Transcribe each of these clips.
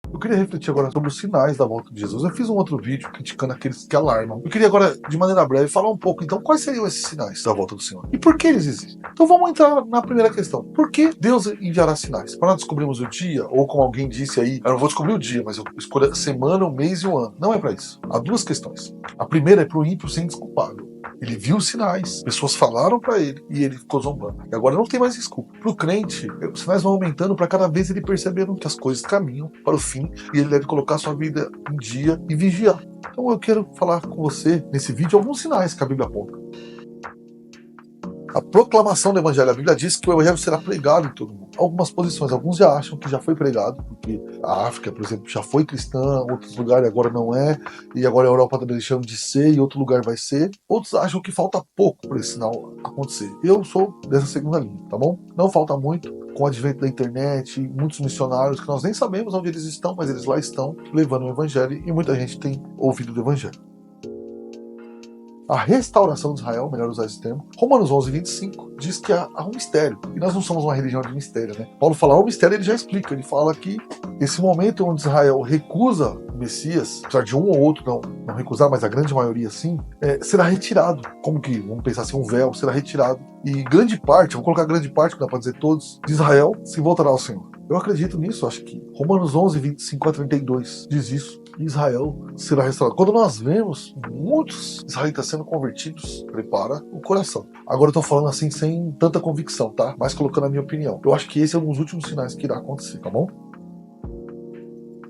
Eu queria refletir agora sobre os sinais da volta de Jesus. Eu fiz um outro vídeo criticando aqueles que alarmam. Eu queria agora, de maneira breve, falar um pouco, então, quais seriam esses sinais da volta do Senhor? E por que eles existem? Então vamos entrar na primeira questão. Por que Deus enviará sinais? Para nós descobrirmos o dia, ou como alguém disse aí, eu não vou descobrir o dia, mas eu escolho a semana, o mês e o ano. Não é para isso. Há duas questões. A primeira é para o ímpio ser indesculpável. Ele viu os sinais, pessoas falaram para ele e ele ficou zombando. E agora não tem mais desculpa. Para o crente, os sinais vão aumentando para cada vez ele perceber que as coisas caminham para o fim e ele deve colocar sua vida em dia e vigiar. Então eu quero falar com você nesse vídeo alguns sinais que a Bíblia aponta. A proclamação do Evangelho. A Bíblia diz que o Evangelho será pregado em todo mundo. Algumas posições, alguns já acham que já foi pregado, porque a África, por exemplo, já foi cristã, outros lugares agora não é, e agora a Europa está deixando de ser e outro lugar vai ser. Outros acham que falta pouco para esse sinal acontecer. Eu sou dessa segunda linha, tá bom? Não falta muito. Com o advento da internet, muitos missionários que nós nem sabemos onde eles estão, mas eles lá estão levando o Evangelho e muita gente tem ouvido do Evangelho. A restauração de Israel, melhor usar esse termo. Romanos 11:25 diz que há um mistério. E nós não somos uma religião de mistério, né? Paulo fala, o mistério ele já explica. Ele fala que esse momento onde Israel recusa o Messias, apesar de um ou outro não recusar, mas a grande maioria sim, será retirado. Como que, vamos pensar assim, um véu será retirado. E grande parte, vou colocar grande parte, que dá para dizer todos, de Israel se voltará ao Senhor. Eu acredito nisso, acho que Romanos 11:25-32 diz isso. Israel será restaurado. Quando nós vemos muitos israelitas sendo convertidos, prepara o coração. Agora eu tô falando assim sem tanta convicção, tá? Mas colocando a minha opinião. Eu acho que esse é um dos últimos sinais que irá acontecer, tá bom?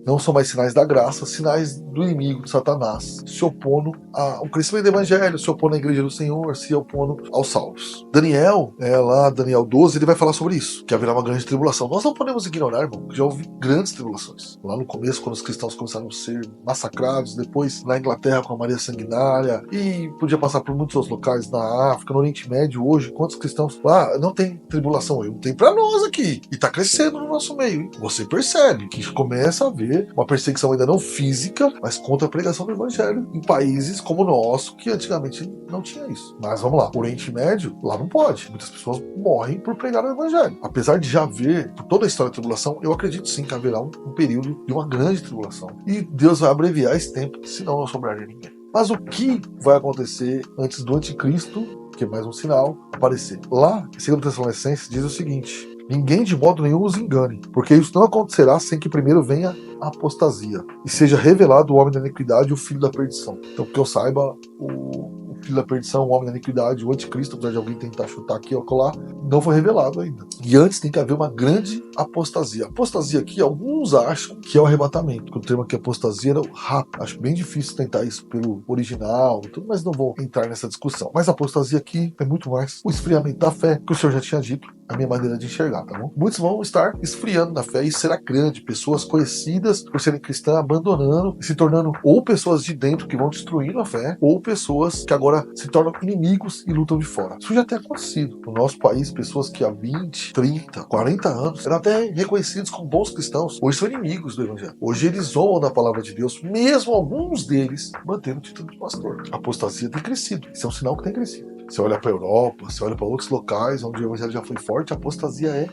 Não são mais sinais da graça, sinais do inimigo, de Satanás, se opondo ao crescimento do evangelho, se opondo à igreja do Senhor, se opondo aos salvos. Daniel, lá Daniel 12, ele vai falar sobre isso, que haverá uma grande tribulação. Nós não podemos ignorar, irmão, que já houve grandes tribulações. Lá no começo, quando os cristãos começaram a ser massacrados, depois na Inglaterra com a Maria Sanguinária, e podia passar por muitos outros locais na África, no Oriente Médio hoje, quantos cristãos lá não tem tribulação? Eu tem para nós aqui, e tá crescendo no nosso meio, hein? Você percebe que começa a haver uma perseguição ainda não física, mas contra a pregação do evangelho em países como o nosso, que antigamente não tinha isso. Mas vamos lá, o Oriente Médio, lá não pode. Muitas pessoas morrem por pregar o evangelho. Apesar de já haver, por toda a história da tribulação, eu acredito sim que haverá um período de uma grande tribulação. E Deus vai abreviar esse tempo, senão não sobraria ninguém. Mas o que vai acontecer antes do anticristo, que é mais um sinal, aparecer? Lá, em 2 Tessalonicenses, diz o seguinte: ninguém de modo nenhum os engane, porque isso não acontecerá sem que primeiro venha a apostasia e seja revelado o homem da iniquidade e o filho da perdição. Então, que eu saiba, o filho da perdição, o homem da iniquidade, o anticristo, apesar de alguém tentar chutar aqui ou colar, não foi revelado ainda. E antes tem que haver uma grande apostasia. Apostasia aqui, alguns acham que é o arrebatamento, que o termo aqui apostasia era o rapto. Acho bem difícil tentar isso pelo original e tudo, mas não vou entrar nessa discussão. Mas a apostasia aqui é muito mais o esfriamento da fé, que o senhor já tinha dito, a minha maneira de enxergar, tá bom? Muitos vão estar esfriando na fé e será grande, pessoas conhecidas por serem cristãs abandonando e se tornando ou pessoas de dentro que vão destruindo a fé, ou pessoas que agora se tornam inimigos e lutam de fora. Isso já tem acontecido. No nosso país, pessoas que há 20, 30, 40 anos eram até reconhecidos como bons cristãos, hoje são inimigos do evangelho. Hoje eles zoam da palavra de Deus, mesmo alguns deles mantendo o título de pastor. A apostasia tem crescido. Isso é um sinal que tem crescido. Você olha para a Europa, você olha para outros locais onde o evangelho já foi forte, a apostasia é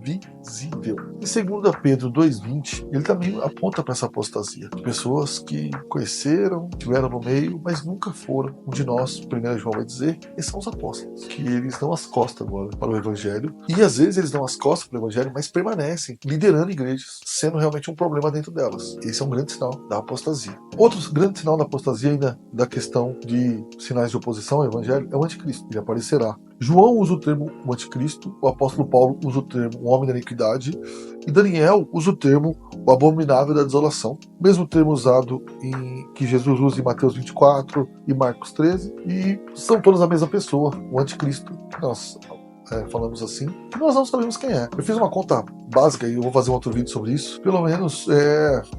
visível. Em 2 Pedro 2:20, ele também aponta para essa apostasia. Pessoas que conheceram, estiveram no meio, mas nunca foram. Um de nós, 1 João vai dizer, esses são os apóstolos, que eles dão as costas agora para o evangelho, e às vezes eles dão as costas para o evangelho, mas permanecem liderando igrejas, sendo realmente um problema dentro delas. Esse é um grande sinal da apostasia. Outro grande sinal da apostasia ainda da questão de sinais de oposição ao evangelho é o anticristo. Ele aparecerá. João usa o termo o anticristo, o apóstolo Paulo usa o termo o homem da iniquidade, e Daniel usa o termo o abominável da desolação, mesmo termo usado que Jesus usa em Mateus 24 e Marcos 13, e são todas a mesma pessoa, o anticristo, que nós falamos assim, que nós não sabemos quem é. Eu fiz uma conta básica e eu vou fazer um outro vídeo sobre isso. Pelo menos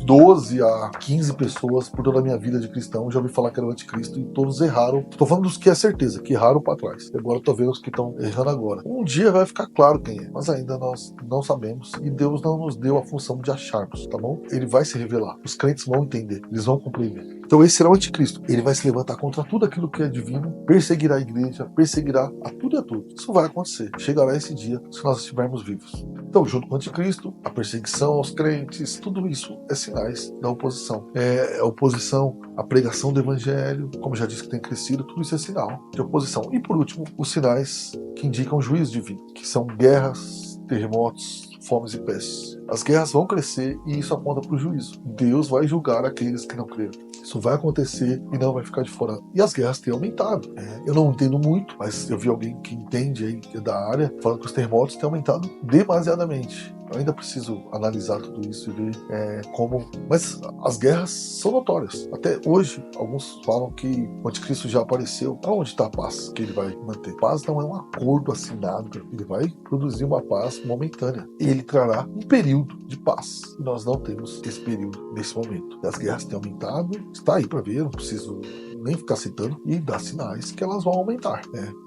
12 a 15 pessoas por toda a minha vida de cristão já ouvi falar que era o anticristo e todos erraram. Estou falando dos que é certeza, que erraram para trás. Agora estou vendo os que estão errando agora. Um dia vai ficar claro quem é, mas ainda nós não sabemos e Deus não nos deu a função de acharmos, tá bom? Ele vai se revelar. Os crentes vão entender, eles vão compreender. Então esse será o anticristo. Ele vai se levantar contra tudo aquilo que é divino, perseguirá a igreja, perseguirá a tudo e a tudo. Isso vai acontecer. Chegará esse dia se nós estivermos vivos. Então, junto com o anticristo, a perseguição aos crentes, tudo isso é sinais da oposição. É oposição à pregação do evangelho, como já disse que tem crescido, tudo isso é sinal de oposição. E por último, os sinais que indicam juízo divino, que são guerras, terremotos, fomes e pestes. As guerras vão crescer e isso aponta para o juízo. Deus vai julgar aqueles que não creram. Isso vai acontecer e não vai ficar de fora. E as guerras têm aumentado. Eu não entendo muito, mas eu vi alguém que entende aí, que é da área, falando que os terremotos têm aumentado demasiadamente. Eu ainda preciso analisar tudo isso e ver como... Mas as guerras são notórias. Até hoje, alguns falam que o anticristo já apareceu. Aonde está a paz que ele vai manter? Paz não é um acordo assinado. Ele vai produzir uma paz momentânea. Ele trará um período de paz. E nós não temos esse período nesse momento. As guerras têm aumentado. Está aí para ver, não preciso nem ficar citando. E dá sinais que elas vão aumentar.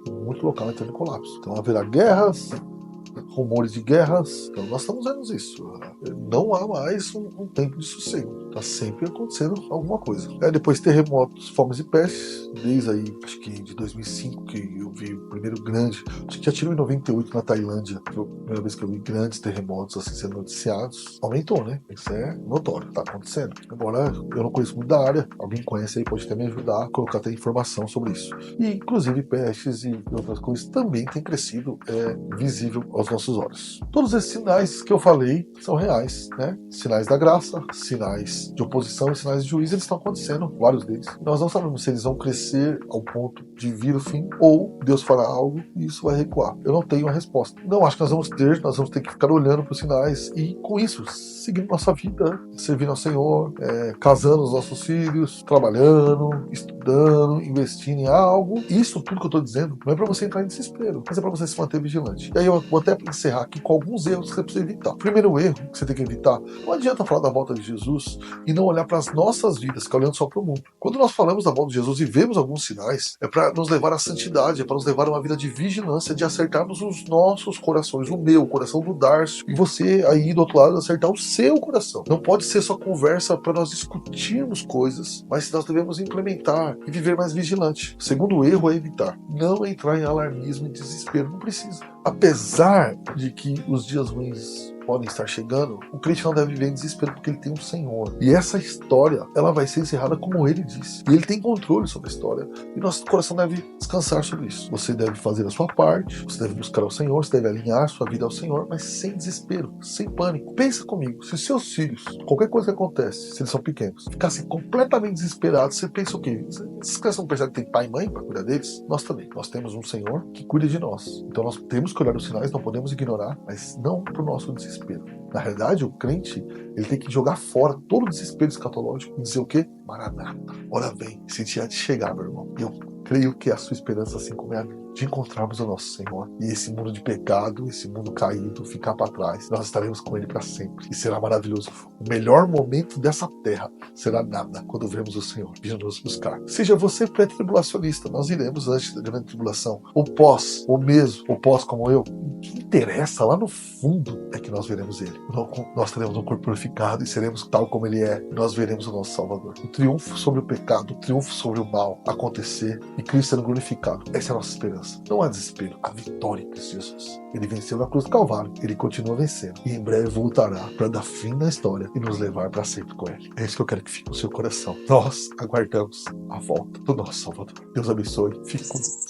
Muito local entrando em colapso. Então haverá guerras, rumores de guerras. Então nós estamos vendo isso. Não há mais um tempo de sossego. Está sempre acontecendo alguma coisa. Depois terremotos, fomes e pestes. Desde aí, acho que de 2005 que eu vi o primeiro grande. Acho que já tirou em 98 na Tailândia. Foi a primeira vez que eu vi grandes terremotos assim sendo noticiados. Aumentou, né? Isso é notório. Está acontecendo. Agora, eu não conheço muito da área. Alguém conhece aí, pode até me ajudar a colocar até informação sobre isso. E inclusive pestes e outras coisas também têm crescido. Visível aos nossos olhos. Todos esses sinais que eu falei são reais, né? Sinais da graça, sinais de oposição e sinais de juízo, eles estão acontecendo, vários deles. Nós não sabemos se eles vão crescer ao ponto de vir o fim ou Deus fará algo e isso vai recuar. Eu não tenho a resposta. Não acho que nós vamos ter que ficar olhando para os sinais e com isso seguindo nossa vida, servindo ao Senhor, casando os nossos filhos, trabalhando, estudando, investindo em algo. Isso tudo que eu estou dizendo não é para você entrar em desespero, mas é para você se manter vigilante. E aí eu vou até encerrar aqui com alguns erros que você precisa evitar. O primeiro erro que você tem que evitar, não adianta falar da volta de Jesus e não olhar para as nossas vidas, ficar olhando só para o mundo. Quando nós falamos da volta de Jesus e vemos alguns sinais, é para nos levar à santidade, é para nos levar a uma vida de vigilância, de acertarmos os nossos corações, o meu, o coração do Darcio, e você aí do outro lado acertar o seu coração. Não pode ser só conversa para nós discutirmos coisas, mas nós devemos implementar e viver mais vigilante. O segundo erro é evitar. Não entrar em alarmismo e desespero, não precisa. Apesar de que os dias ruins podem estar chegando, o crente não deve viver em desespero porque ele tem um Senhor. E essa história, ela vai ser encerrada como ele disse. E ele tem controle sobre a história. E nosso coração deve descansar sobre isso. Você deve fazer a sua parte, você deve buscar ao Senhor, você deve alinhar sua vida ao Senhor, mas sem desespero, sem pânico. Pensa comigo, se seus filhos, qualquer coisa que acontece, se eles são pequenos, ficassem completamente desesperados, você pensa o quê? Esses crianças não pensam que tem pai e mãe para cuidar deles? Nós também. Nós temos um Senhor que cuida de nós. Então nós temos que olhar os sinais, não podemos ignorar, mas não para o nosso desespero. Na realidade, o crente, ele tem que jogar fora todo o desespero escatológico e dizer o quê? Maranata, ora vem, esse dia há de chegar, meu irmão. E eu creio que a sua esperança, assim como é a minha, de encontrarmos o nosso Senhor e esse mundo de pecado, esse mundo caído ficar para trás. Nós estaremos com Ele para sempre e será maravilhoso. O melhor momento dessa terra será nada quando vermos o Senhor vindo nos buscar. Seja você pré-tribulacionista, nós iremos antes da grande tribulação, ou pós, ou mesmo, ou pós como eu. O que interessa lá no fundo é que nós veremos Ele. Nós teremos um corpo purificado e seremos tal como Ele é. Nós veremos o nosso Salvador. O triunfo sobre o pecado, o triunfo sobre o mal acontecer e Cristo sendo glorificado. Essa é a nossa esperança. Não há desespero, há vitória em Cristo Jesus. Ele venceu na cruz do Calvário, ele continua vencendo e em breve voltará para dar fim na história e nos levar para sempre com ele. É isso que eu quero que fique no seu coração. Nós aguardamos a volta do nosso Salvador. Deus abençoe, fique com Deus.